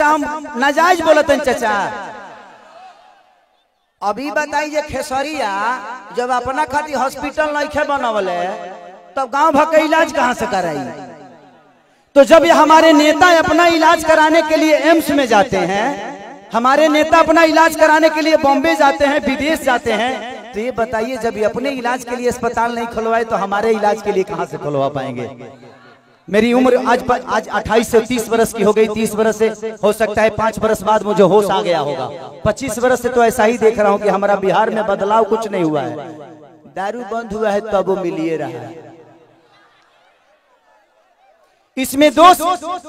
अच्छा हम नाजायज बोलते हैं चाचा। अभी बताइए खेसरिया जब अपना खातिर हॉस्पिटल नहीं बनवले तब गांव भर का इलाज कहां से कराई? तो जब ये हमारे नेता अपना इलाज कराने के लिए एम्स में जाते हैं, हमारे नेता अपना इलाज कराने के लिए बॉम्बे जाते हैं, विदेश जाते हैं, तो ये बताइए जब ये अपने इलाज के लिए अस्पताल नहीं खुलवाए तो हमारे इलाज के लिए कहां से खुलवा पाएंगे? मेरी उम्र आज 28 से 30 वर्ष की हो गई। 30 वर्ष से हो सकता है 5 वर्ष बाद मुझे होश आ गया होगा। 25 वर्ष से तो ऐसा ही देख रहा हूं कि हमारा बिहार में बदलाव कुछ नहीं हुआ है। दारू बंद हुआ है तब वो मिलिए रहा है। इसमें दोष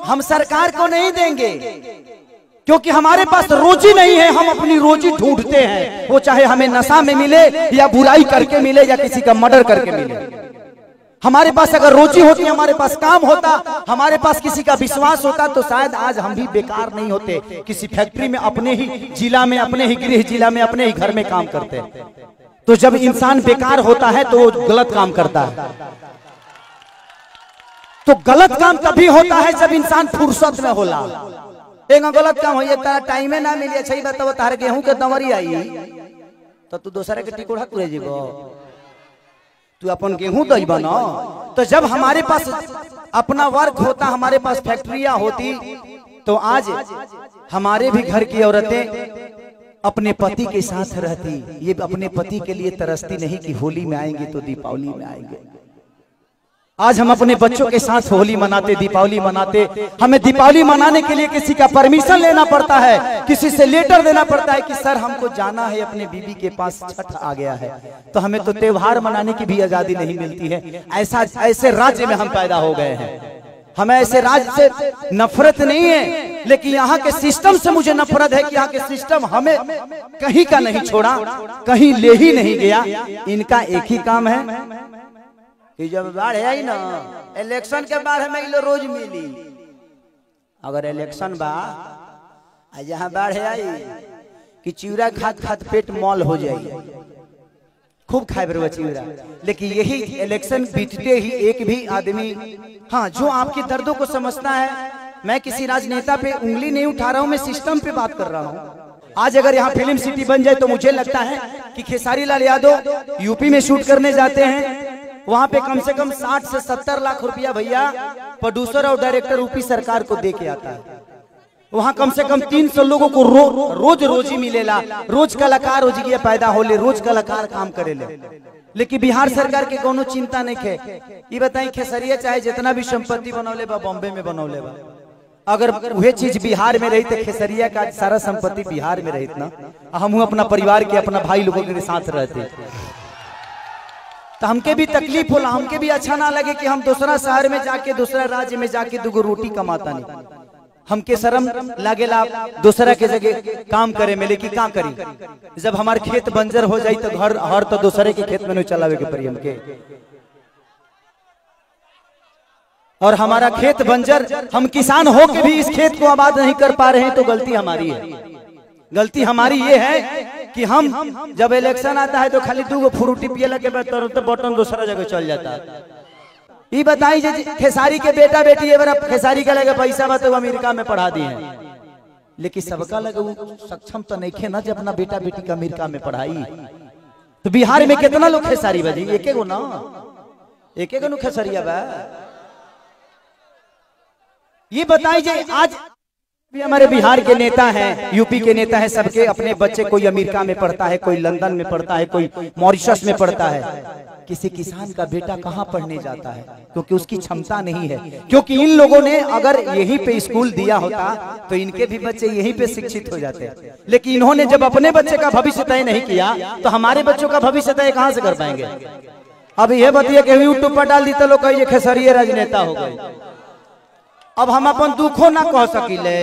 हम सरकार को नहीं देंगे, क्योंकि हमारे पास रोजी नहीं है। हम अपनी रोजी ढूंढते हैं, वो चाहे हमें नशा में मिले या बुराई करके मिले या किसी का मर्डर करके मिले। हमारे पास अगर रोजी होती, हमारे पास काम होता, हमारे पास किसी का विश्वास होता, तो शायद आज हम भी बेकार नहीं होते। किसी फैक्ट्री में अपने ही जिला में, अपने ही गृह जिला में, अपने ही घर में काम करते। तो जब इंसान बेकार होता है तो वो गलत काम करता है। तो गलत काम तभी होता है जब इंसान फुर्सत में होला। एक गलत काम हो टाइम ना मिले, सही बताओ, तार गेहूं के दमरी आई तो तू दूसरे के टिकोड़ा तुरे जीवो, तू अपन गेहूं दही बना। तो जब हमारे पास अपना वर्क होता, हमारे पास फैक्ट्रियां होती, तो आज हमारे भी घर की औरतें अपने पति के साथ रहती। ये अपने पति के लिए तरसती नहीं कि होली में आएंगे तो दीपावली में आएंगे। आज हम अपने बच्चों के साथ होली मनाते, दीपावली मनाते। हमें दीपावली मनाने के लिए किसी का परमिशन लेना पड़ता है, किसी से लेटर देना पड़ता है कि सर हमको जाना है अपने बीबी के पास, छठ आ गया है। तो हमें तो त्योहार मनाने की भी आजादी नहीं मिलती है। ऐसे राज्य में हम पैदा हो गए हैं। हमें ऐसे राज्य से नफरत नहीं है, लेकिन यहाँ के सिस्टम से मुझे नफरत है कि यहाँ के सिस्टम हमें कहीं का नहीं छोड़ा, कहीं ले ही नहीं गया। इनका एक ही काम है कि जब बाढ़ आई ना, इलेक्शन के बाद हमें लो रोज मिली। अगर इलेक्शन बा जहाँ बाढ़ आई कि चिवड़ा खात खात पेट मॉल हो जाए, खूब खाए बरवा चिवड़ा। लेकिन यही इलेक्शन बीतते ही एक भी आदमी, हाँ, जो आपके दर्दों को समझता है। मैं किसी राजनेता पे उंगली नहीं उठा रहा हूँ, मैं सिस्टम पे बात कर रहा हूँ। आज अगर यहाँ फिल्म सिटी बन जाए तो मुझे लगता है कि खेसारी लाल यादव यूपी में शूट करने जाते हैं, वहां पे कम से कम 60 से 70 लाख रुपया भैया प्रोड्यूसर और डायरेक्टर यूपी सरकार को दे के आता है। वहां कम से कम 300 लोगों को रोज रोजी मिलेला। रोज कलाकार हो गया पैदा होले, रोज कलाकार काम करेले। लेकिन बिहार सरकार के कोनो चिंता नहीं है। ये बताई खेसरिया चाहे जितना भी संपत्ति बनौले बा बॉम्बे में बनौले बा, अगर वह चीज बिहार में रही तो खेसरिया का सारा संपत्ति बिहार में रही ना, हम अपना परिवार के, अपना भाई लोगों के साथ रहते। तो हमके भी तकलीफ होला, हमके भी अच्छा ना लगे कि हम दूसरा शहर में जाके, दूसरा राज्य में जाके दुगो रोटी कमाता नहीं। हमके शर्म लागेला दूसरा के जगह काम करे में, लेकिन क्या करी? जब हमारे खेत बंजर हो जाए तो घर हर तो दूसरे के खेत में नहीं चलावे के पड़ी हमके। और हमारा खेत बंजर, हम किसान हो के भी इस खेत को आबाद नहीं कर पा रहे हैं, तो गलती हमारी है। गलती हमारी ये है कि हम जब इलेक्शन आता है तो खाली 2 फ्रूटी पिए लगे तो बटन दूसरा जगह चल जाता है। ये बताई खेसारी के बेटा बेटी है, खेसारी का लगे पैसा बा तो अमेरिका में पढ़ा दिए हैं, लेकिन सबका लगे सक्षम तो नहीं खे ना जब अपना बेटा बेटी का अमेरिका में पढ़ाई। तो बिहार में कितना लोग खेसारी बजी? एक गो ना, एक गो खेसरिया बा। ये बताइए आज भी हमारे बिहार के नेता हैं, यूपी के नेता हैं, सबके अपने बच्चे, कोई अमेरिका में पढ़ता है, कोई लंदन में पढ़ता है, कोई मॉरिशस में पढ़ता है। किसी किसान का बेटा कहाँ पढ़ने जाता है? क्योंकि उसकी क्षमता नहीं है। क्योंकि इन लोगों ने अगर यहीं पे स्कूल दिया होता तो इनके भी बच्चे यहीं पे शिक्षित हो जाते। लेकिन इन्होंने जब अपने बच्चे का भविष्य तय नहीं किया तो हमारे बच्चों का भविष्य तय कहाँ से कर पाएंगे? अब यह बताइए कि यूट्यूब पर डाल दी तो लोग कहिए खेसरिया राजनेता हो गए। अब हम अपन दुखों ना कह सकिले।